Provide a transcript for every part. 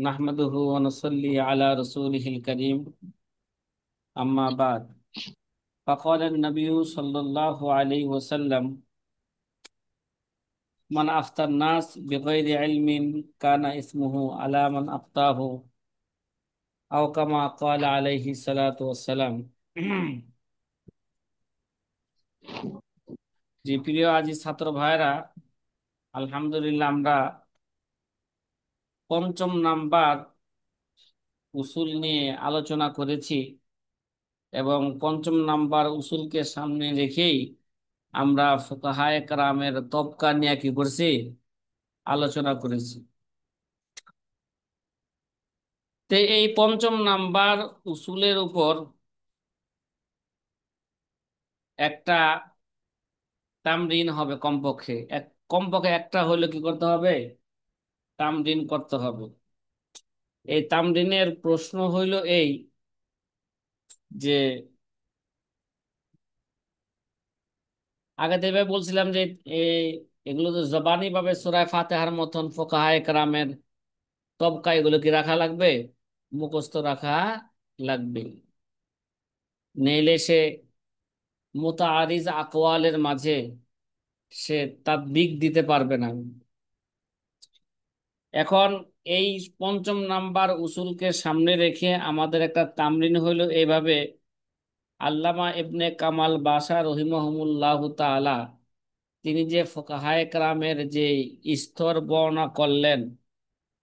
নাহমাদুহু ওয়া নুসাল্লি আলা রাসূলিহিল কারীম আম্মা বাদ ফাকালা an-nabiyyu সাল্লাল্লাহু আলাইহি ওয়াসাল্লাম মান আফতান নাস বিগাইরি ইলমিন কানা ইসমুহু আলা মান আফতাহু আও কামা ক্বালা আলাইহি সালাতু ওয়াসসালাম। যে প্রিয় আজি ছাত্র ভাইরা, আলহামদুলিল্লাহ আমরা পঞ্চম নাম্বার উসুল নিয়ে আলোচনা করেছি এবং পঞ্চম নাম্বার উসুলকে সামনে রেখেই আমরা ফুকাহায়ে কেরামের তবকা নিয়ে কি করছি, আলোচনা করেছি। তো এই পঞ্চম নাম্বার উসুলের উপর একটা তামরিন হবে, কমপক্ষে একটা হইলে কি করতে হবে, তামরিন করতে হবে। এই তামরিনের প্রশ্ন হইল এই যে আগে থেকে বলছিলাম যে এই এগুলো তো জবানি ভাবে সূরা ফাতিহার মতন ফুকাহায়ে কেরামের তবকা এগুলো কি রাখা লাগবে, মুখস্থ রাখা লাগবে, নইলে সে মুতাআরিজ আকওয়ালের মাঝে সে তাতবিক দিতে পারবে না। এখন এই পঞ্চম নাম্বার উসুলকে সামনে রেখে আমাদের একটা তামরিন হইল এইভাবে। আল্লামা ইবনে কামাল বাশা রহিমাহুমুল্লাহ তাআলা তিনি যে ফুকাহায়ে কেরামের যে স্তর বর্ণনা করলেন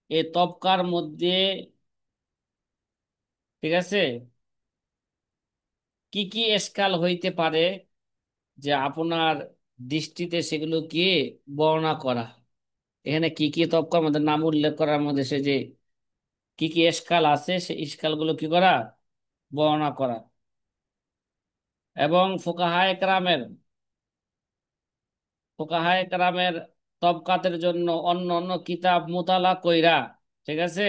এই তবকার মধ্যে, ঠিক আছে, কি কি এশকাল হইতে পারে যে আপনার দৃষ্টিতে সেগুলো কি বর্ণনা করা। এখানে কি কি তবকার মধ্যে নাম উল্লেখ করার মধ্যে সে যে কি কি এশকাল আছে সেই ইশকালগুলো কি করা, বর্ণনা করা। এবং ফুকাহায়ে কেরামের তবকাতের জন্য অন্য অন্য কিতাব মুতালা কইরা, ঠিক আছে,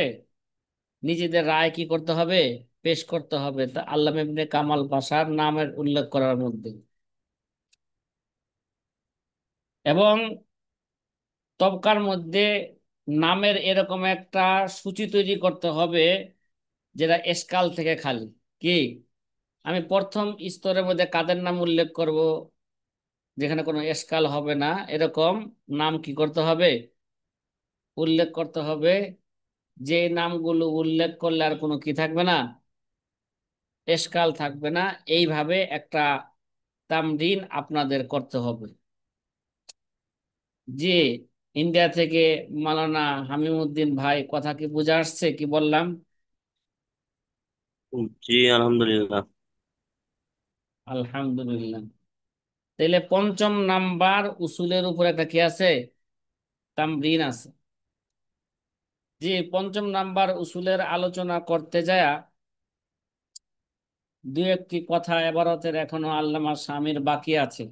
নিজেদের রায় কি করতে হবে, পেশ করতে হবে। তা আল্লামা ইবনে কামাল বাশার নামের উল্লেখ করার মধ্যে এবং তবকার মধ্যে নামের এরকম একটা সূচি তৈরি করতে হবে যেটা এশকাল থেকে খালি। কি, আমি প্রথম স্তরের মধ্যে কাদের নাম উল্লেখ করব যেখানে কোনো এশকাল হবে না, এরকম নাম কি করতে হবে, উল্লেখ করতে হবে। যে নামগুলো উল্লেখ করলে আর কোনো কি থাকবে না, এশকাল থাকবে না। এইভাবে একটা তামরিন আপনাদের করতে হবে। জি, ইন্ডিয়া থেকে মাওলানা হামিমউদ্দিন ভাই, কথা কি বুঝে আসছে কি বললাম? জি, আলহামদুলিল্লাহ। আলহামদুলিল্লাহ। তাইলে পঞ্চম নাম্বার উসুলের উপর একটা কি আছে, তামরিন আছে। জি, পঞ্চম নাম্বার উসুলের আলোচনা করতে যায় দুই একটি কথা এবারতের এখনো আল্লামা শামীর বাকি আছে।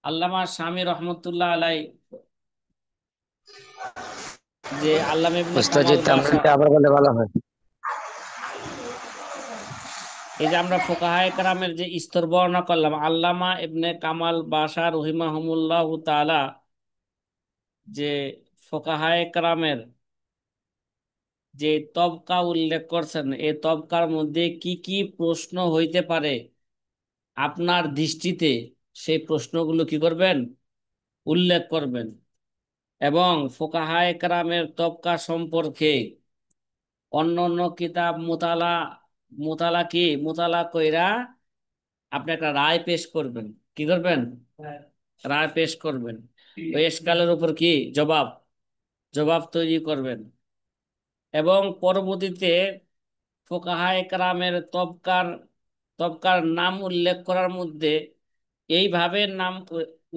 আল্লামা শামী রহমতুল্লাহ আলাই যে আল্লামা ইবনে উস্তাদ জি, কামাল বাশা, তামরিনটা আবার বললে ভালো হয়। এই যে আমরা ফুকাহায়ে কেরামের যে স্তর বর্ণনা করলাম, আল্লামা ইবনে কামাল বাশা রহিমাহুমুল্লাহ তাআলা যে ফুকাহায়ে কেরামের যে তবকা উল্লেখ করছেন এই তবকার মধ্যে কি কি প্রশ্ন হইতে পারে আপনার দৃষ্টিতে, সেই প্রশ্নগুলো কি করবেন, উল্লেখ করবেন। এবং ফুকাহায়ে কেরামের তবকা সম্পর্কে অন্য অন্য কিতাব মুতালা কইরা আপনি একটা রায় পেশ করবেন। কি করবেন, রায় পেশ করবেন। ওই এশকালের উপর কি জবাব জবাব তৈরি করবেন। এবং পরবর্তীতে ফুকাহায়ে কেরামের তবকার নাম উল্লেখ করার মধ্যে এইভাবে নাম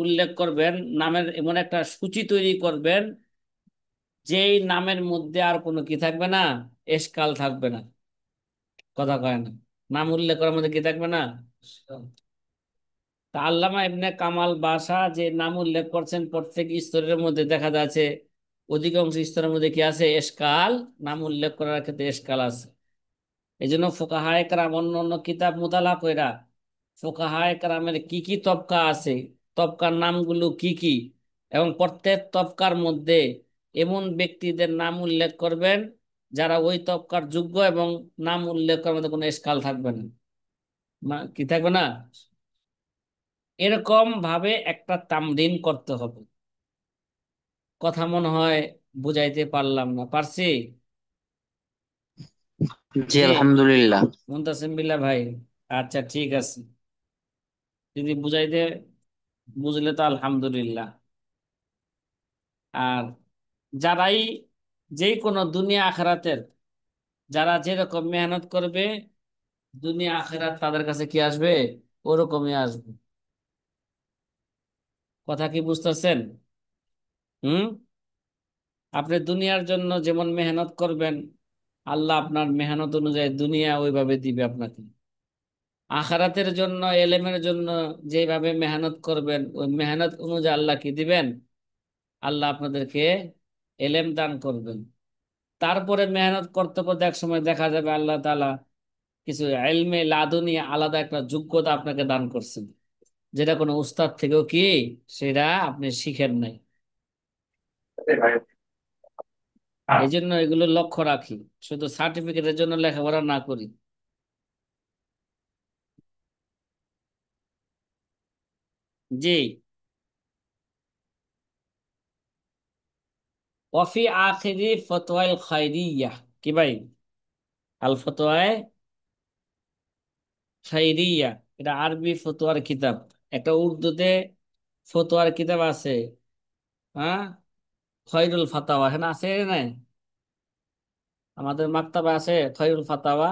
উল্লেখ করবেন, নামের এমন একটা সূচি তৈরি করবেন যেই নামের মধ্যে আর কোনো কি থাকবে না, এশকাল থাকবে না। কথা কয় না, নাম উল্লেখ করার মধ্যে কি থাকবে না। তা আল্লামা ইবনে কামাল বাশা যে নাম উল্লেখ করছেন প্রত্যেক স্তরের মধ্যে দেখা যাচ্ছে অধিকাংশ স্তরের মধ্যে কি আছে, এশকাল, নাম উল্লেখ করার ক্ষেত্রে এশকাল আছে। এই জন্য ফুকাহায়ে কেরাম অন্য অন্য কিতাব মুতালা কইরা ফুকাহায়ে কেরামের কি কি তবকা আছে, তবকার নামগুলো কি কি, এবং প্রত্যেক তবকার মধ্যে এমন ব্যক্তিদের নাম উল্লেখ করবেন যারা ওই তবকার যোগ্য, এবং নাম উল্লেখ করার মধ্যে কোনো এশকাল থাকবে না। কি থাকবে না? এরকম ভাবে একটা তামরিন করতে হবে। কথা মনে হয় বুঝাইতে পারলাম না, পারছি? জি জি, আলহামদুলিল্লাহ। মুনতাসিম বিল্লাহ ভাই। আচ্ছা, ঠিক আছে। যদি বুঝাইতে বুঝলে তো আলহামদুলিল্লাহ। আর যারাই যেই কোনো দুনিয়া আখেরাতের, যারা যেরকম মেহনত করবে, দুনিয়া আখেরাত তাদের কাছে কি আসবে? ওরকমই আসবে। কথা কি বুঝতেছেন? হুম। আপনি দুনিয়ার জন্য যেমন মেহনত করবেন, আল্লাহ আপনার মেহনত অনুযায়ী দুনিয়া ওইভাবে দিবে আপনাকে। আখেরাতের জন্য, এলেমের জন্য যেভাবে মেহনত করবেন, ওই মেহনত অনুযায়ী আল্লাহ কি দিবেন? আল্লাহ আপনাদেরকে এলেম দান করবেন। তারপরে মেহনত করতে করতে এক সময় দেখা যাবে আল্লাহ তাআলা কিছু ইলমে লাদুনি আলাদা একটা যোগ্যতা আপনাকে দান করছেন, যেটা কোনো উস্তাদ থেকেও কি সেটা আপনি শিখেন নাই। এই জন্য এগুলো লক্ষ্য রাখি, শুধু সার্টিফিকেটের জন্য লেখাপড়া না করি। জি। ওয়াফি আখিরি ফতোয়াল খাইরিয়া। কি ভাই? আল ফতোয়ায় খাইরিয়া, এটা আরবি ফতোয়ার কিতাব। একটা উর্দুতে ফতোয়ার কিতাব আছে, হ্যাঁ, খয়রুল ফাতাওয়া, হ্যাঁ আছে না? আমাদের মাকতাবে আছে খয়রুল ফাতাওয়া।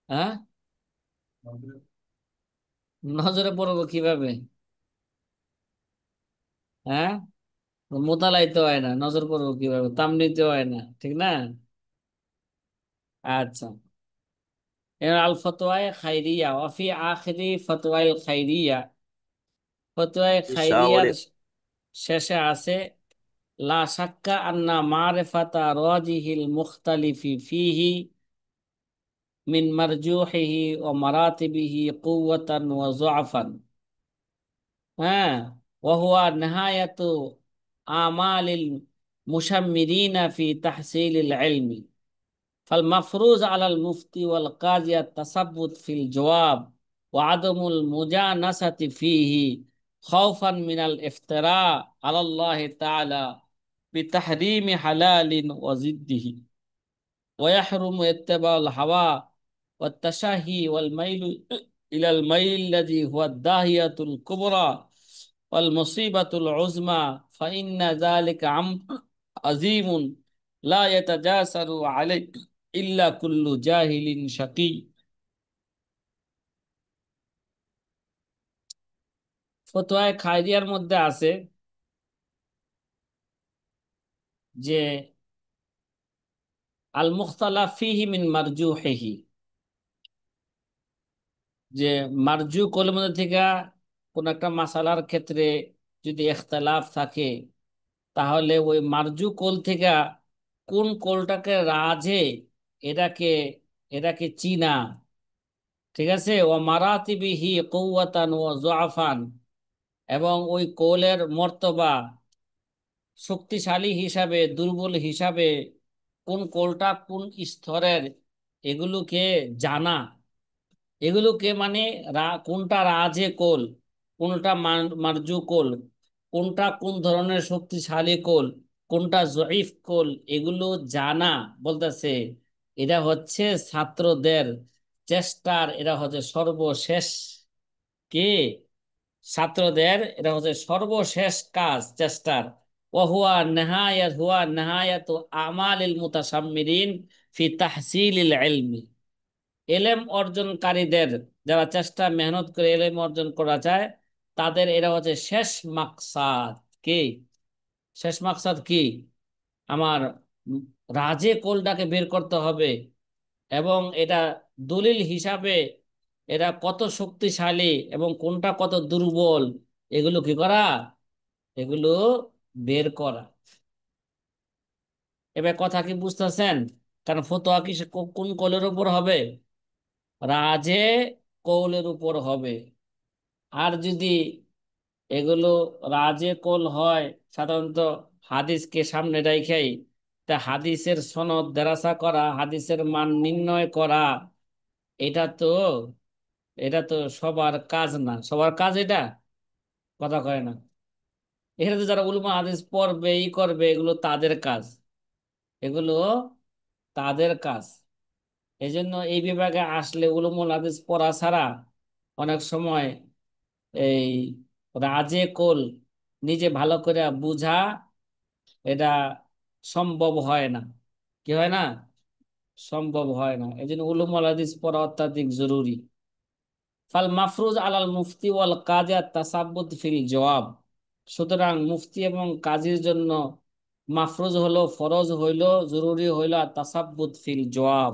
হ্যাঁ, নজরে পড়বো কিভাবে? হ্যাঁ, মোতালাইতে হয় না, নজর পড়বো কিভাবে? তাম নিতে হয় না, ঠিক না? আচ্ছা। এর আল ফতোয়ায়ে খাইরিয়া, ওয়াফি আখিরি ফতোয়াইল খাইরিয়া। ফতোয়ায়ে খাইরিয়ার শাওরে শেষে আছে, লা শাক্কা আন্না মারিফাতা রাজিহিল মুখতালিফি ফিহি মিন মারজুহিহি ওয়া মারাতিবিহি কুওয়াতান ওয়া যুআফান। হ্যাঁ, ওয়াহুয়া নেহায়াতু আমালিল মুশাম্মিরিনা ফি তাহসিলিল ইলমি। فالمفروض على المفتي والقاضي التثبت في الجواب وعدم المجانسة فيه، خوفا من الافتراء على الله تعالى بتحريم حلال وضده، ويحرم اتباع الهوى والتشهي والميل إلى الميل الذي هو الداهية الكبرى والمصيبة العظمى، فإن ذلك أمر عظيم لا يتجاسر عليه إلا كل جاهل شقي। ফতোয়ায়ে খায়রিয়ার মধ্যে আছে যে আল মুখতালাফ ফিহি মিন মারজুহিহি, যে মারজু কলের মধ্যে থেকে কোন একটা মাসালার ক্ষেত্রে যদি ইখতিলাফ থাকে, তাহলে ওই মারজু কোল থেকে কোন কোলটাকে রাজে, এটাকে এটাকে চিনা। ঠিক আছে? ও মারাতিবিহি কওয়াতান ও যুআফান, এবং ওই কোলের মর্তবা শক্তিশালী হিসাবে দুর্বল হিসাবে কোন কোলটা কোন স্তরের, এগুলোকে জানা। এগুলোকে মানে কোনটা রাজে কোল, কোনটা মারজু কোল, কোনটা কোন ধরনের শক্তিশালী কোল, কোনটা জয়ীফ কোল, এগুলো জানা বলতেছে এটা হচ্ছে ছাত্রদের চেষ্টার, এটা হচ্ছে সর্বশেষ কি, ছাত্রদের এটা হচ্ছে সর্বশেষ কাজ চেষ্টার। হুয়া নেহায়াত আমালিল মুতাসাম্মিরিন ফি তাহসিলিল ইলমি। এলেম অর্জনকারীদের, যারা চেষ্টা মেহনত করে এলেম অর্জন করা যায়, তাদের এরা হচ্ছে শেষ মাকসাদ। কি শেষ মাকসাদ? কি আমার রাজে কোলটাকে বের করতে হবে, এবং এটা দলিল হিসাবে এরা কত শক্তিশালী এবং কোনটা কত দুর্বল, এগুলো কি করা, এগুলো বের করা। এবার কথা কি বুঝতেছেন? কারণ ফতোয়া কি কোন কোলের উপর হবে? রাজে কৌলের উপর হবে। আর যদি এগুলো রাজে কোল হয় সাধারণত হাদিসকে সামনে রেখেই। তা হাদিসের সনদ দেরাসা করা, হাদিসের মান নির্ণয় করা, এটা তো এটা তো সবার কাজ না। সবার কাজ এটা? কথা কয় না। এখানে তো যারা উলুমা হাদিস পড়বে ই করবে, এগুলো তাদের কাজ, এগুলো তাদের কাজ। এই জন্য এই বিভাগে আসলে উলুমুল হাদিস পড়া ছাড়া অনেক সময় এই রাজে কোল নিজে ভালো করে বুঝা, এটা সম্ভব হয় না। কি হয় না? সম্ভব হয় না। এই জন্য উলুমুল হাদিস পড়া অত্যাধিক জরুরি। ফাল মাফরুজ আলাল মুফতি ওয়াল কাজী তাসাব্বুত ফিল জবাব। সুতরাং মুফতি এবং কাজীর জন্য মাফরুজ হলো, ফরজ হইলো, জরুরি হইলো আর তাসাব্বুত ফিল জবাব,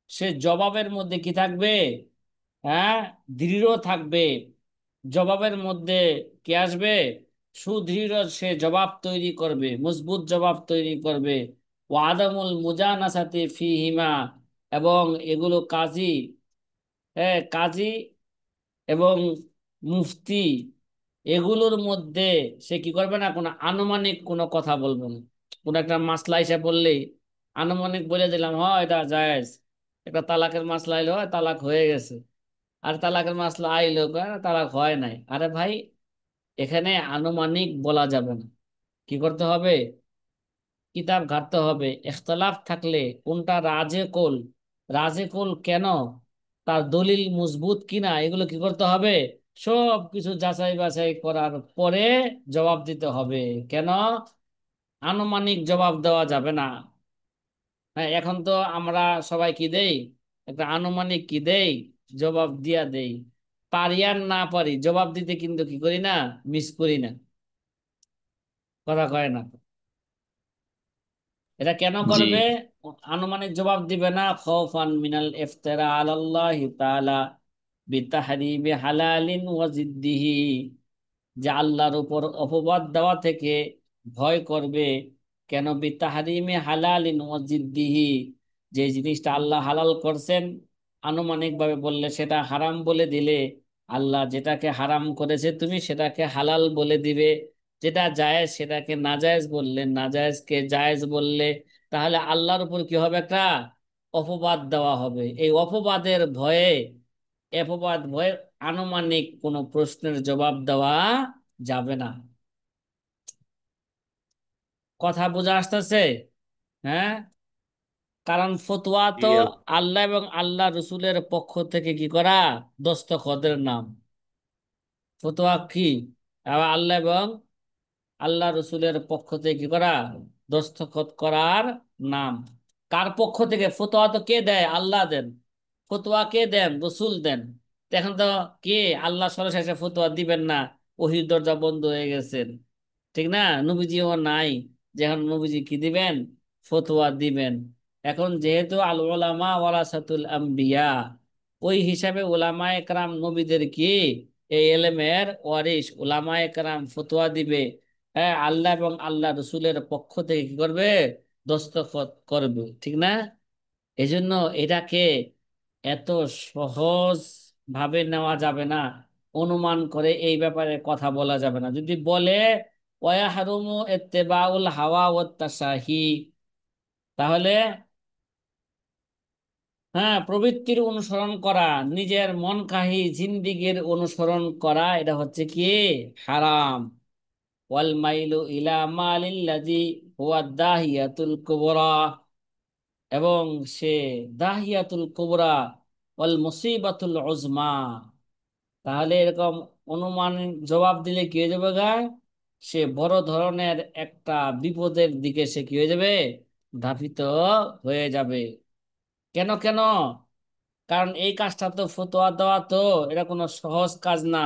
সে জবাবের মধ্যে কি থাকবে? হ্যাঁ, দৃঢ় থাকবে। জবাবের মধ্যে কি আসবে? সুদৃঢ় সে জবাব তৈরি করবে, মজবুত জবাব তৈরি করবে। ও আদমুল মুজানাসাতি ফিহিমা, এবং এগুলো কাজী, হ্যাঁ কাজী এবং মুফতি, এগুলোর মধ্যে সে কি করবে না, কোনো আনুমানিক কোনো কথা বলবে না। কোন একটা মাসলা এসে বললেই আনুমানিক বলে দিলাম, হয় এটা জায়েজ। একটা তালাকের মাসলা আইলো, হয় তালাক হয়ে গেছে। আর তালাকের মাসলা আইলো, কয় তালাক হয় নাই। আরে ভাই, এখানে আনুমানিক বলা যাবে না। কি করতে হবে? কিতাব ঘাটতে হবে। ইখতলাফ থাকলে কোনটা রাজে কোল, রাজে কোল কেন, তার দলিল মজবুত কিনা, এগুলো কি করতে হবে? সব কিছু যাচাই বাছাই করার পরে জবাব দিতে হবে। কেন? আনুমানিক জবাব দেওয়া যাবে না। হ্যাঁ, এখন তো আমরা সবাই কি দেই, একটা আনুমানিক কি দেই, জবাব দিয়া দেই। পারি আর না পারি, জবাব দিতে কিন্তু কি করি না, মিস করি না। কথা কয় না। এটা কেন জি। করবে? আনুমানিক জবাব দিবে না, খৌফান মিনাল ইফতিরা আলাল্লাহি তাআলা বিতাহরিমি হালালিন ওয়া জিদ্দিহি, যে আল্লাহর উপর অপবাদ দেওয়া থেকে ভয় করবে। কেন? বিতাহরিমি হালালিন ওয়া জিদ্দিহি, যে জিনিসটা আল্লাহ হালাল করছেন আনুমানিক ভাবে বললে সেটা হারাম বলে দিলে, আল্লাহ যেটাকে হারাম করেছে তুমি সেটাকে হালাল বলে দিবে, যেটা জায়েজ সেটাকে নাজায়েজ বললে, নাজায়েজকে জায়েজ বললে, তাহলে আল্লাহর উপর কি হবে? একটা অপবাদ দেওয়া হবে। এই অপবাদের ভয়ে, অপবাদ ভয়ে আনুমানিক কোনো প্রশ্নের জবাব দেওয়া যাবে না। কথা বোঝা আসতেছে? হ্যাঁ, কারণ ফতোয়া জি তো আল্লাহ এবং আল্লাহ রসুলের পক্ষ থেকে কি করা, দস্তখতের নাম। ফতোয়া কি? আবার আল্লাহ এবং আল্লাহ রসুলের পক্ষ থেকে কি করা, দস্তখত করার নাম। কার পক্ষ থেকে? ফতোয়া তো কে দেয়? আল্লাহ দেন। ফতোয়া কে দেন? রসুল দেন। তো এখন তো কে, আল্লাহ সরাসরি ফতোয়া দিবেন না, ওহির দরজা বন্ধ হয়ে গেছেন, ঠিক না? নবীজিও নাই যে এখন নবীজি কি দিবেন, ফতোয়া দিবেন। এখন যেহেতু আল উলামা ওয়ারাসাতুল আম্বিয়া, ওই হিসাবে উলামায়ে কেরাম নবীদের কি এই এলেমের ওয়ারিস, উলামায়ে কেরাম ফতোয়া দিবে। হ্যাঁ, আল্লাহ এবং আল্লাহ রসুলের পক্ষ থেকে কি করবে, দস্তখত করবে, ঠিক না? এই জন্য এটাকে এত সহজ ভাবে নেওয়া যাবে না। অনুমান করে এই ব্যাপারে কথা বলা যাবে না। যদি বলে ওয়াহরুমু ইত্তিবাউল হাওয়া ওয়াত তাসাহি, তাহলে হ্যাঁ, প্রবৃত্তির অনুসরণ করা, নিজের মন কাহি জিন্দিগির অনুসরণ করা, এটা হচ্ছে কি হারাম। ওয়াল মাইলু ইলা মালিল্লাযী হুয়া দাহিয়াতুল কুবরা, এবং সে দাহিয়াতুল কুবরা ওয়াল মুসিবাতুল উজমা। তাহলে এরকম অনুমান জবাব দিলে কি হয়ে যাবে গায়, সে বড় ধরনের একটা বিপদের দিকে সে কি হয়ে যাবে, ধাবিত হয়ে যাবে। কেন কেন? কারণ এই কাজটা তো ফতোয়া দেওয়া তো এটা কোনো সহজ কাজ না।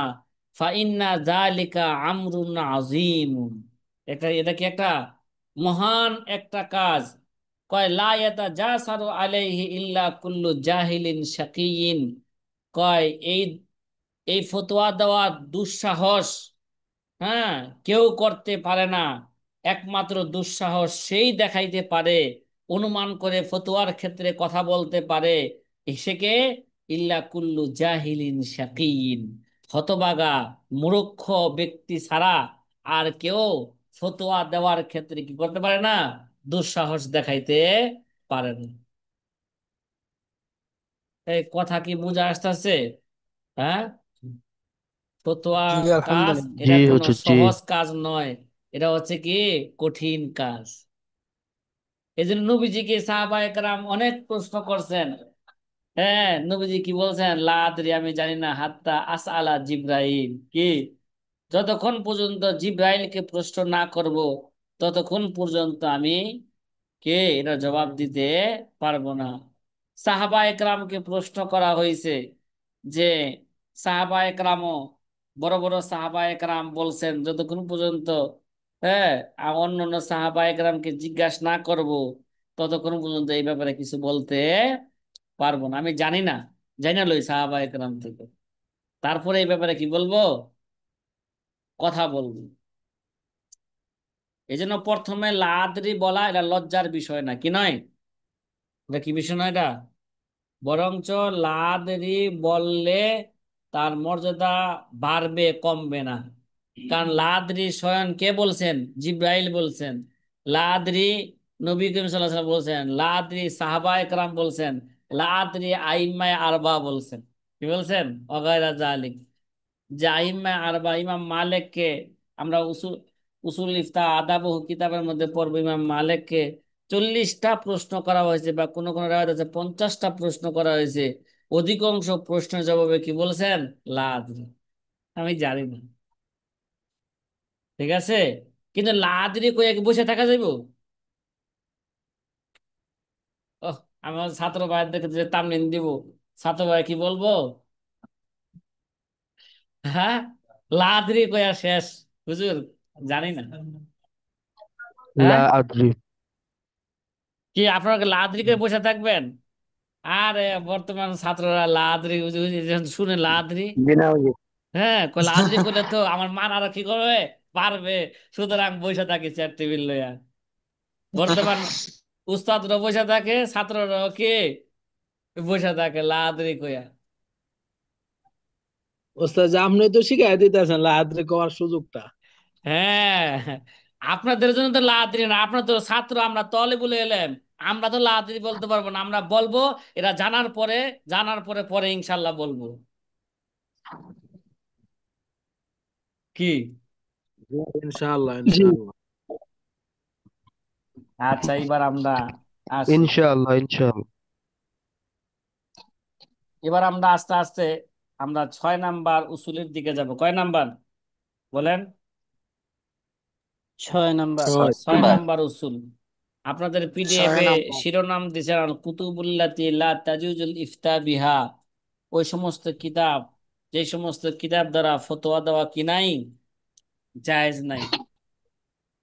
ফাইন্না যালিকা আমরুন আযীম, এটা কি একটা মহান একটা কাজ। কয় লা ইয়াতাজাসারু আলাইহি ইল্লা কুল্লু জাহিলিন শাকিয়িন, কয় এই এই ফতোয়া দেওয়ার দুঃসাহস, হ্যাঁ, কেউ করতে পারে না। একমাত্র দুঃসাহস সেই দেখাইতে পারে, অনুমান করে ফতোয়ার ক্ষেত্রে কথা বলতে পারে, সেকে ইল্লা কুল্লু জাহিলিন শাকিয়িন, হতভাগা মূর্খ ব্যক্তি ছাড়া আর কেউ ফতোয়া দেওয়ার ক্ষেত্রে কি করতে পারে না, দুঃসাহস দেখাইতে পারে না। এই কথা কি বুঝা আসতেছে? হ্যাঁ, ফতোয়া জি কাজ আলহামদুলিল্লাহ। জি এটা কোনো হুজুর জি। সহজ কাজ নয়, এটা হচ্ছে কি কঠিন কাজ। এই জন্য নবীজিকে সাহাবায়ে কেরাম অনেক প্রশ্ন করছেন। হ্যাঁ, নবীজি কি বলছেন, লা আদরি, আমি জানি না, হাত্তা আসআলা জিব্রাইল, কি যতক্ষণ পর্যন্ত জিব্রাইলকে প্রশ্ন না করব ততক্ষণ পর্যন্ত আমি কে এটা জবাব দিতে পারবো না। সাহাবা একরামকে প্রশ্ন করা হয়েছে যে, সাহাবা একরামও, বড় বড় সাহাবা একরাম বলছেন যতক্ষণ পর্যন্ত, হ্যাঁ, অন্য অন্য সাহাবা একরামকে জিজ্ঞাসা না করব ততক্ষণ পর্যন্ত এই ব্যাপারে কিছু বলতে পারবো না। আমি জানি না, জানি না লই সাহাবা একরাম থেকে, তারপরে এই ব্যাপারে কি বলবো, কথা বলবো। এই জন্য প্রথমে লাদ্রি বলা এটা লজ্জার বিষয় না, কি নয়, এটা কি বিষয় নয়, এটা বরঞ্চ লাদ্রি বললে তার মর্যাদা বাড়বে, কমবে না। কারণ লাদ্রি স্বয়ং কে বলছেন, জিব্রাইল বলছেন। লাদ্রি নবী করিম সাল্লাল্লাহু আলাইহি ওয়াসাল্লাম বলছেন, লাদ্রি সাহাবা একরাম বলছেন, লাদ্রি আইম্মায়ে আরবা বলছেন। কি বলছেন? অগায়রা জালিক, যে আইম্মা আরবা, ইমাম মালিককে আমরা উসুল উসুল ইফতা আদাবহ কিতাবের মধ্যে পড়বো, ইমাম মালিককে 40টা প্রশ্ন করা হয়েছে, বা কোন কোন রাওয়াত আছে 50টা প্রশ্ন করা হয়েছে। অধিকাংশ প্রশ্নের জবাবে কি বলছেন, লা আদরি, আমি জানি না। ঠিক আছে, কিন্তু লা আদরি কয়ে কি বসে থাকা যাইব? ওহ, আমি আমার ছাত্র ভাইদেরকে যে তামলিন দিব, ছাত্র ভাই কি বলবো, হ্যাঁ, লা আদরি কয়া শেষ, হুজুর জানি না। হ্যাঁ, লা আদ্রি। কি আপনারা কি লাদ্রিকে বসে থাকবেন? আরে বর্তমান ছাত্ররা লাদ্রি যখন শুনে লাদ্রি, জি না হুজুর। হ্যাঁ, কই লাদ্রি করলে তো আমার মান আরো কি করবে, পারবে। সুতরাং বসে থাকি চেয়ার টেবিল লইয়া। বর্তমান উস্তাদরা বসে থাকে, ছাত্ররাও কি বসে থাকে লাদ্রি কইয়া। ওস্তাদ যে আপনি তো শিখাই দিতেছেন লাহাদ্রি করার সুযোগটা। হ্যাঁ, আপনাদের জন্য তো লাদ্রি না, আপনার তো ছাত্র, আমরা তলেবুল এলেম, আমরা তো লাদ্রি বলতে পারবো না, আমরা বলবো এটা জানার পরে, জানার পরে পরে ইনশাল্লাহ বলবো। কি? ইনশাআল্লাহ জি। ইনশাআল্লাহ। আচ্ছা, এবার আমরা আসি। ইনশাআল্লাহ ইনশাআল্লাহ। এবার আমরা আস্তে আস্তে আমরা 6 নাম্বার উসুলের দিকে যাব। কয় নাম্বার বলেন? 6 নাম্বার। 6 নাম্বার উসুল। আপনাদের পিডিএফ ছয় এ নাম্বার শিরোনাম দিয়েছেন আল কুতুবুল্লাতি লা তাজুজুল ইফতা বিহা, ওই সমস্ত কিতাব, যে সমস্ত কিতাব দ্বারা ফতোয়া দেওয়া কি নাই, জায়েজ নাই।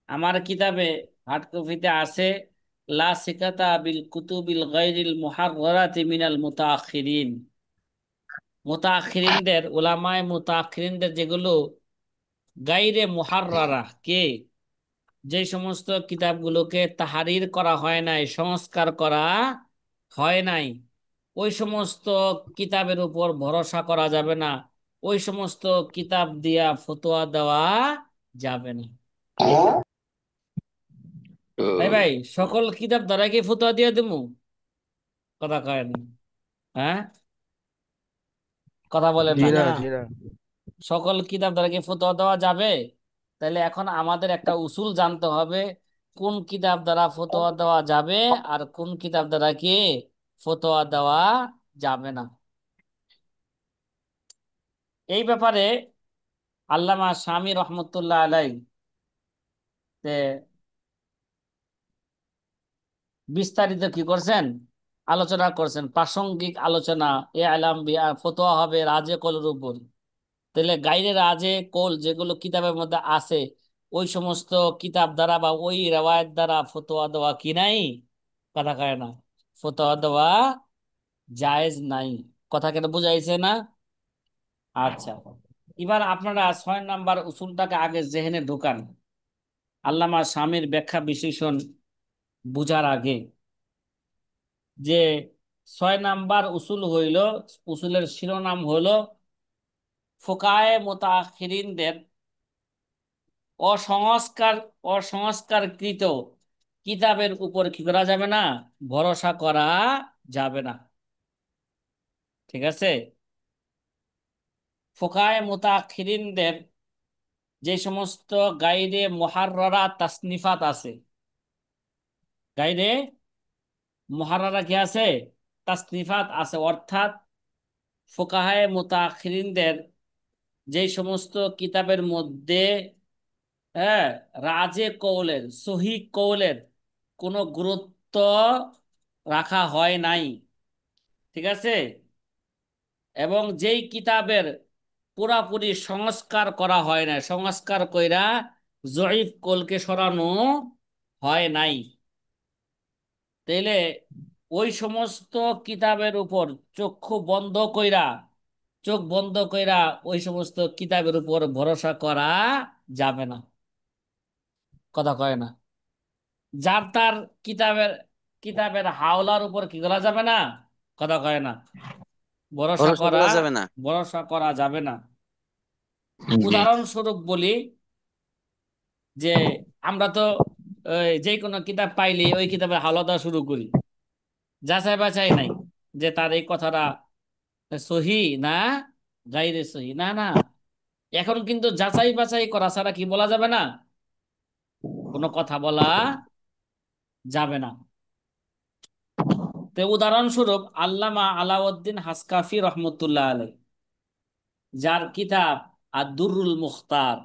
আমার কিতাবে হার্ড কপিতে আছে, লা সিকাতা বিল কুতুবিল গায়রিল মুহাররাতি মিনাল মুতাআখিরিন। মুতাআখিরিনদের, উলামায়ে মুতাআখিরিনদের যেগুলো গায়রে মুহাররারা, কে যে সমস্ত কিতাবগুলোকে তাহারির করা হয় নাই, সংস্কার করা হয় নাই, ওই সমস্ত কিতাবের উপর ভরসা করা যাবে না, ওই সমস্ত কিতাব দিয়া ফতোয়া দেওয়া যাবে না। তাই ভাই, সকল কিতাব দ্বারা কি ফতোয়া দিয়ে দেবো? কথা কয় না, হ্যাঁ, কথা বলেন জি না। না না। জি না। সকল কিতাব দ্বারা কি ফতোয়া দেওয়া যাবে? তাহলে এখন আমাদের একটা উসুল জানতে হবে, কোন কিতাব দ্বারা ফতোয়া দেওয়া যাবে আর কোন কিতাব দ্বারা কি ফতোয়া দেওয়া যাবে না। এই ব্যাপারে আল্লামা শামী রহমতুল্লাহ আলাই বিস্তারিত কি করছেন, আলোচনা করছেন, প্রাসঙ্গিক আলোচনা। এ আলাম ফতোয়া হবে রাজে কলের উপর। তাহলে গাইরে রাজে কোল যেগুলো কিতাবের মধ্যে আছে, ওই সমস্ত কিতাব দ্বারা বা ওই রেওয়ায়ত দ্বারা ফতোয়া দেওয়া কি নাই, কথা কয় না, ফতোয়া দেওয়া জায়েজ নাই। কথা কেন বুঝাইছে না? আচ্ছা, এবার আপনারা 6 নাম্বার উসুলটাকে আগে জেহেনে ঢুকান, আল্লামা শামীর ব্যাখ্যা বিশ্লেষণ বুঝার আগে। যে 6 নাম্বার উসুল হইল, উসুলের শিরোনাম হলো ফুকায়ে মুতাখিরিনদের অসংস্কার অসংস্কারকৃত কিতাবের উপর কি করা যাবে না, ভরসা করা যাবে না। ঠিক আছে, ফুকায়ে মুতাখিরিনদের যে সমস্ত গাইরে মুহাররারা তাসনিফাত আছে, গাইরে মুহাররারা কি আছে, তাসনিফাত আছে, অর্থাৎ ফুকাহায়ে মুতাখিরিনদের যে সমস্ত কিতাবের মধ্যে হ্যাঁ রাজে কৌলের সহি কৌলের কোনো গুরুত্ব রাখা হয় নাই। ঠিক আছে, এবং যেই কিতাবের পুরাপুরি সংস্কার করা হয় না, সংস্কার কইরা জয়ীফ কৌলকে সরানো হয় নাই, তাইলে ওই সমস্ত কিতাবের উপর চক্ষু বন্ধ কইরা, চোখ বন্ধ কইরা ওই সমস্ত কিতাবের উপর ভরসা করা যাবে না। কথা কয় না, যার তার কিতাবের কিতাবের হাওলার উপর কি করা যাবে না, কথা কয় না, ভরসা ভরসা করা, করা যাবে না। ভরসা করা যাবে না। জি। উদাহরণস্বরূপ বলি যে আমরা তো যে কোনো কিতাব পাইলে ওই কিতাবের হাওলা দেওয়া শুরু করি, যাচাই বাছাই নাই যে তার এই কথাটা সহি না গাইরে সহি, না না, এখন কিন্তু যাচাই বাছাই করা ছাড়া কি বলা যাবে না, কোনো কথা বলা যাবে না। তো উদাহরণস্বরূপ আল্লামা আলাউদ্দিন হাসকাফি রহমতুল্লাহ আলাই, যার কিতাব আদ-দুররুল মুখতার,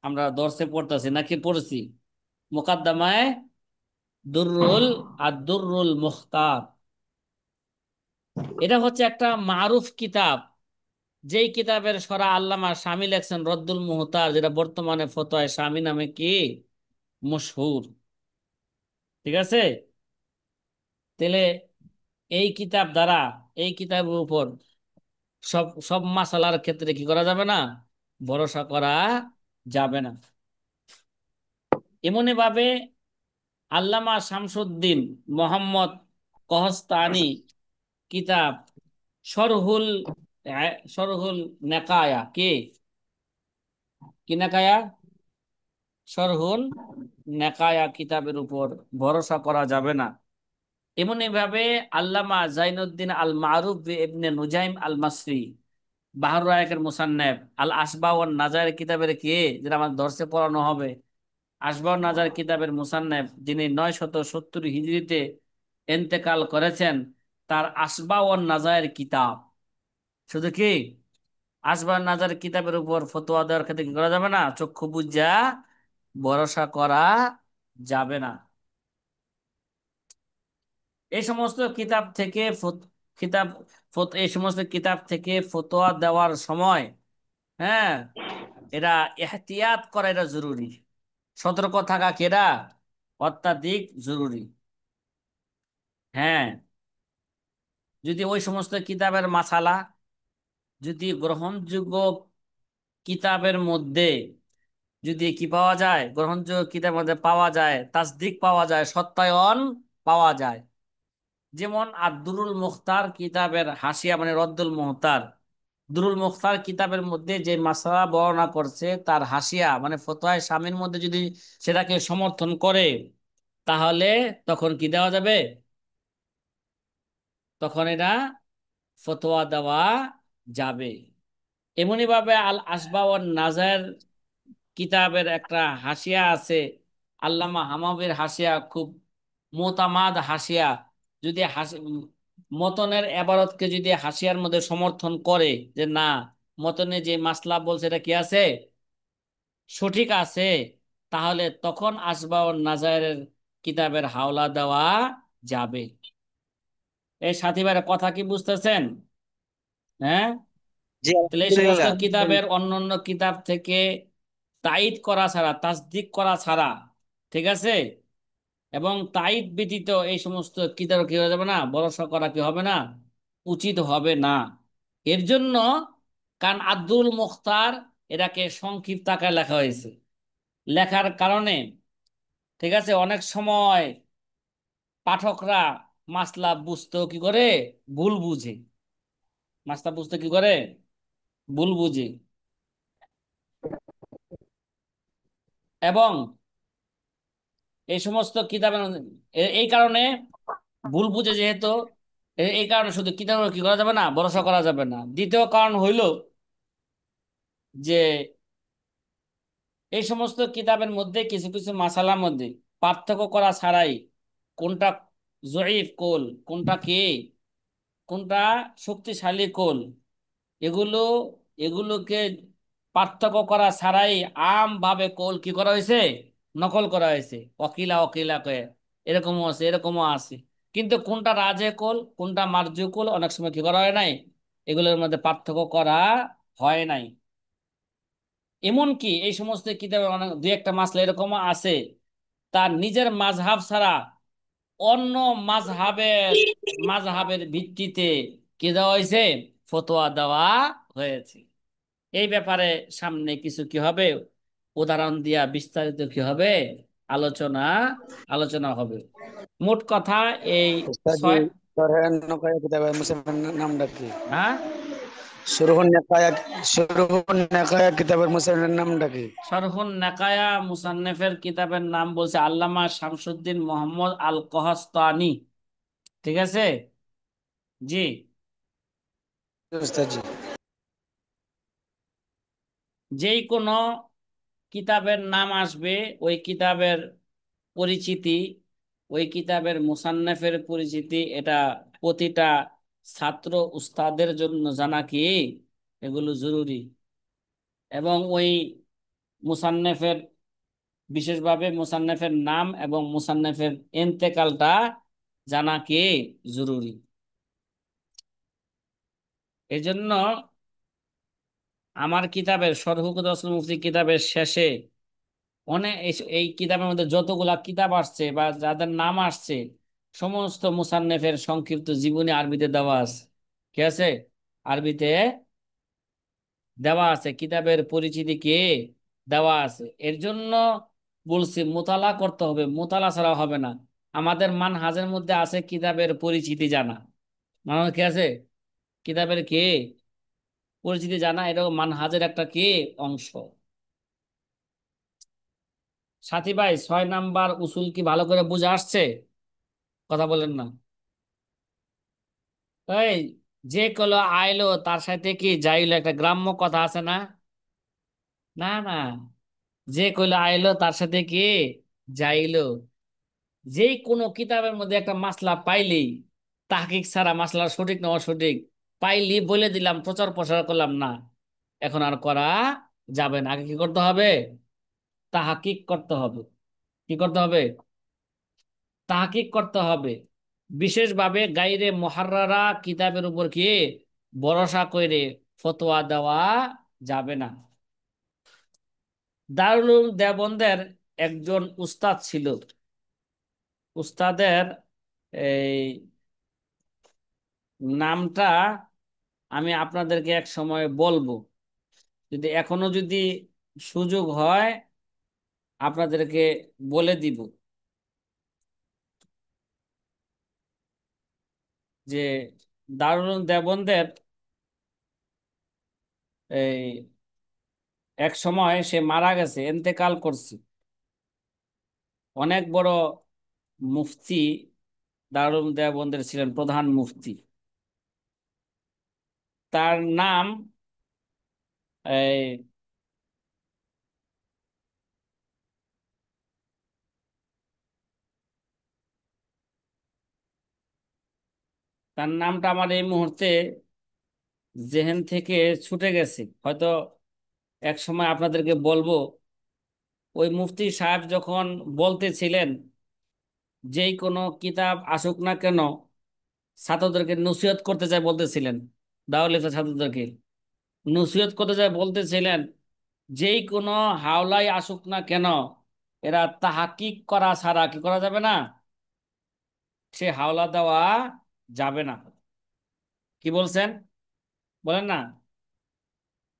আমরা দর্সে পড়তেছি নাকি পড়ছি, মুকাদ্দমায় দুররুল আদ-দুররুল মুখতার, এটা হচ্ছে একটা মারুফ কিতাব, যেই কিতাবের সরা আল্লামা শামী লেখছেন রদ্দুল মুহতার, যেটা বর্তমানে ফতোয়ায়ে শামী নামে কি মশহুর। ঠিক আছে, তাহলে এই কিতাব দ্বারা, এই কিতাবের উপর সব সব মাসালার ক্ষেত্রে কি করা যাবে না, ভরসা করা যাবে না। এমনি ভাবে আল্লামা শামসুদ্দিন মোহাম্মদ কহস্তানি কিতাব শরহুল শরহুল নেকায়া, কি নেকায়া, শরহুল নেকায়া কিতাবের উপর ভরসা করা যাবে না। এমনি ভাবে আল্লামা জাইনুদ্দিন আল মারুফ ইবনে নুজাইম আল মাসরি, বাহর রায়কের মুসান্নেফ আল আসবা ওয়ান নাজার কিতাবের কি, যেটা আমার দর্শে পড়ানো হবে, আসবা ওয়ান নাজার কিতাবের মুসান্নেফ, যিনি 970 হিজরিতে ইন্তেকাল করেছেন, তার আসবা ওয়ান নাজায়ের কিতাব, শুধু কি আসবা ওয়ান নাজার কিতাবের উপর ফতোয়া দেওয়ার ক্ষেত্রে কি করা যাবে না, চক্ষু বুজা ভরসা করা যাবে না। এই সমস্ত কিতাব থেকে কিতাব এই সমস্ত কিতাব থেকে ফতোয়া দেওয়ার সময় হ্যাঁ এরা এহতিয়াত করা, এটা জরুরি, সতর্ক থাকা কেরা অত্যাধিক জরুরি। হ্যাঁ, যদি ওই সমস্ত কিতাবের মাসালা যদি গ্রহণযোগ্য কিতাবের মধ্যে যদি কি পাওয়া যায়, গ্রহণযোগ্য কিতাবের মধ্যে পাওয়া যায়, তাসদিক পাওয়া যায়, সত্যায়ন পাওয়া যায়, যেমন আদ-দুরুল মুখতার কিতাবের হাসিয়া মানে রদ্দুল মুখতার, দুরুল মুখতার কিতাবের মধ্যে যে মাসআলা বর্ণনা করছে তার হাসিয়া মানে ফতোয়ায়ে শামীর মধ্যে যদি সেটাকে সমর্থন করে, তাহলে তখন কি দেওয়া যাবে, তখন এটা ফতোয়া দেওয়া যাবে। এমনি ভাবে আল আসবা ওয়ান নাজার কিতাবের একটা হাসিয়া আছে, আল্লামা হামাবির হাসিয়া, খুব মোতামাদ হাসিয়া, যদি মতনের এবারতকে যদি হাসিয়ার মধ্যে সমর্থন করে যে না, মতনে যে মাসলা বলছে এটা কি আছে, সঠিক আছে, তাহলে তখন আসবাউন নাজায়ের কিতাবের হাওলা দেওয়া যাবে। এই সাথী ভাইয়ের কথা কি বুঝতেছেন? হ্যাঁ, জি, তাহলে এই সমস্ত আলহামদুলিল্লাহ। কিতাবের অন্যান্য কিতাব থেকে তাইদ করা ছাড়া, তাসদিক করা ছাড়া, ঠিক আছে, এবং তাইদ ব্যতীত এই সমস্ত কিতাব কি হয়ে যাবে না, ভরসা করা কি হবে না, উচিত হবে না। এর জন্য কারণ আব্দুল মুখতার এটাকে সংক্ষিপ্ত আকারে লেখা হয়েছে, লেখার কারণে ঠিক আছে অনেক সময় পাঠকরা মাসলা বুঝতেও কি করে, ভুল বুঝে, মাসলা বুঝতে কি করে, ভুল বুঝে। এবং এই সমস্ত কিতাবের এই কারণে ভুল বুঝে যেহেতু এই কারণে শুধু কিতাবের কি করা যাবে না, ভরসা করা যাবে না। দ্বিতীয় কারণ হইল যে এই সমস্ত কিতাবের মধ্যে কিছু কিছু মাসালার মধ্যে পার্থক্য করা ছাড়াই কোনটা জয়ীফ কোল, কোনটা কে, কোনটা শক্তিশালী কোল, এগুলো এগুলোকে পার্থক্য করা ছাড়াই আম ভাবে কোল কি করা হয়েছে, নকল করা হয়েছে। অকিলা অকিলা কয়ে এরকমও আছে, এরকমও আছে। কিন্তু কোনটা রাজে কোল, কোনটা মার্জু কোল অনেক সময় কি করা হয় নাই, এগুলোর মধ্যে পার্থক্য করা হয় নাই। এমনকি এই সমস্ত কিতাবে অনেক দুই একটা মাসলা এরকম আছে তার নিজের মাযহাব ছাড়া অন্য মাযহাবের মাযহাবের ভিত্তিতে কি দেওয়া হয়েছে, ফতোয়া দেওয়া হয়েছে। এই ব্যাপারে সামনে কিছু কি হবে, উদাহরণ দিয়া বিস্তারিত কি হবে, আলোচনা আলোচনা হবে। মোট কথা এই উস্তাদজি, ছয়। সরহেন নকায়া কিতাবের মুসলমানের নামটা কি? হ্যাঁ, সুরহুন নেকায়া, সুরহুন নেকায়া কিতাবের মুসলমানের নামটা কি? শরহুন নাকায়া মুসান্নেফের কিতাবের নাম বলছে আল্লামা শামসুদ্দিন মোহাম্মদ আল কহস্তানি। ঠিক আছে, জি। উস্তাদজি, যেই কোনো কিতাবের নাম আসবে, ওই কিতাবের পরিচিতি, ওই কিতাবের মুসান্নেফের পরিচিতি, এটা প্রতিটা ছাত্র উস্তাদের জন্য জানা কি এগুলো জরুরি। এবং ওই মুসান্নেফের বিশেষভাবে মুসান্নেফের নাম এবং মুসান্নেফের এন্তেকালটা জানা কি জরুরি। এই জন্য আমার কিতাবের শরহুকুত রসুল মুফতি কিতাবের শেষে অনেক এই কিতাবের মধ্যে যতগুলা কিতাব আসছে বা যাদের নাম আসছে সমস্ত মুসান্নেফের সংক্ষিপ্ত জীবনী আরবিতে দেওয়া আছে। কি আছে? আরবিতে দেওয়া আছে, কিতাবের পরিচিতি কে দেওয়া আছে। এর জন্য বলছি মোতালা করতে হবে, মোতালা ছাড়া হবে না। আমাদের মানহাজের মধ্যে আছে কিতাবের পরিচিতি জানা, মানে কি আছে, কিতাবের কে পরিচিতি জানা, এটাও মানহাজের একটা কে অংশ। সাথী ভাই, 6 নাম্বার উসুল কি ভালো করে বুঝে আসছে? কথা বলেন না। এই যে কলো আইলো তার সাথে কি যাইলো, একটা গ্রাম্য কথা আছে না? না না, যে কইলো আইলো তার সাথে কি যাইলো। যেই কোনো কিতাবের মধ্যে একটা মাসলা পাইলেই তাহকিক ছাড়া মাসলা সঠিক না অসঠিক পাইলি বলে দিলাম, প্রচার প্রসার করলাম না, এখন আর করা যাবে না। আগে কি করতে হবে, তাহকিক করতে হবে। কি করতে হবে? তাহকিক করতে হবে। বিশেষভাবে গাইরে মুহাররারা কিতাবের উপর কি ভরসা করে ফতোয়া দেওয়া যাবে না। দারুল উলুম দেওবন্দের একজন উস্তাদ ছিল। উস্তাদের এই নামটা আমি আপনাদেরকে এক সময় বলবো, যদি এখনো যদি সুযোগ হয় আপনাদেরকে বলে দিব যে দারুল উলুম দেওবন্দের এই এক সময় সে মারা গেছে, এন্তেকাল করছে। অনেক বড় মুফতি দারুল উলুম দেওবন্দের ছিলেন, প্রধান মুফতি। তার নাম এই তার নামটা আমার এই মুহূর্তে জেহেন থেকে ছুটে গেছে, হয়তো এক সময় আপনাদেরকে বলবো। ওই মুফতি সাহেব যখন বলতেছিলেন যেই কোনো কিতাব আসুক না কেন ছাত্রদেরকে নসিহত করতে চাই বলতেছিলেন, দারুল ইফতা ছাত্রদেরকে নসিহত করতে চাই বলতেছিলেন, যেই কোনো হাওলাই আসুক না কেন এরা তাহাকিক করা ছাড়া কি করা যাবে না, সে হাওলা দেওয়া যাবে না। কি বলছেন বলেন না?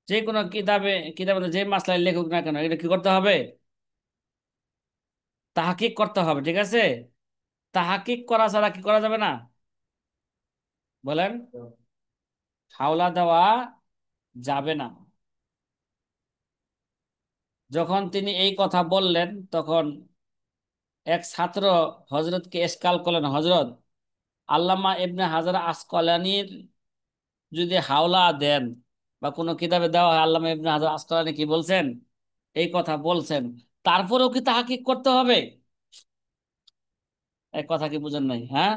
যে কোনো কিতাবে কিতাবে যে মাসলায় লেখুক না কেন এটা কি করতে হবে, তাহাকিক করতে হবে। ঠিক আছে, তাহাকিক করা ছাড়া কি করা যাবে না বলেন, হাওলা দেওয়া যাবে না। যখন তিনি এই কথা বললেন তখন এক ছাত্র হজরতকে এসকাল করলেন, হজরত, আল্লামা ইবনে হাজার আসকালানির যদি হাওলা দেন বা কোনো কিতাবে দেওয়া হয় আল্লামা ইবনে হাজার আসকালানি কি বলছেন, এই কথা বলছেন, তারপরেও কি তাহকিক করতে হবে? এক কথা কি বুঝেন নাই? হ্যাঁ,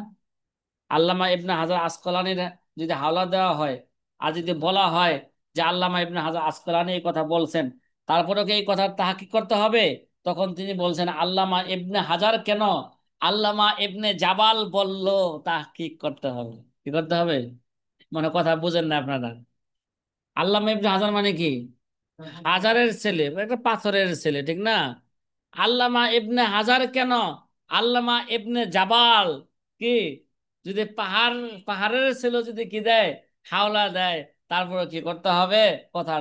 আল্লামা ইবনে হাজার আসকালানির যদি হাওলা দেওয়া হয় আর যদি বলা হয় যে আল্লামা ইবনে হাজার আসকালানি এই কথা বলছেন, তারপরেও কি এই কথার তাহকিক করতে হবে? তখন তিনি বলছেন আল্লামা ইবনে হাজার কেন, আল্লামা ইবনে জাবাল বলল তাহকিক করতে হবে। কি করতে হবে? মানে কথা বুঝেন না আপনারা? আল্লামা ইবনে হাজার মানে কি? হাজারের ছেলে, একটা পাথরের ছেলে, ঠিক না? আল্লামা ইবনে হাজার কেন, আল্লামা ইবনে জাবাল কি, যদি পাহাড়ের ছেলে যদি কি দেয়, হাওলা দেয়, তারপরে কি করতে হবে? কথা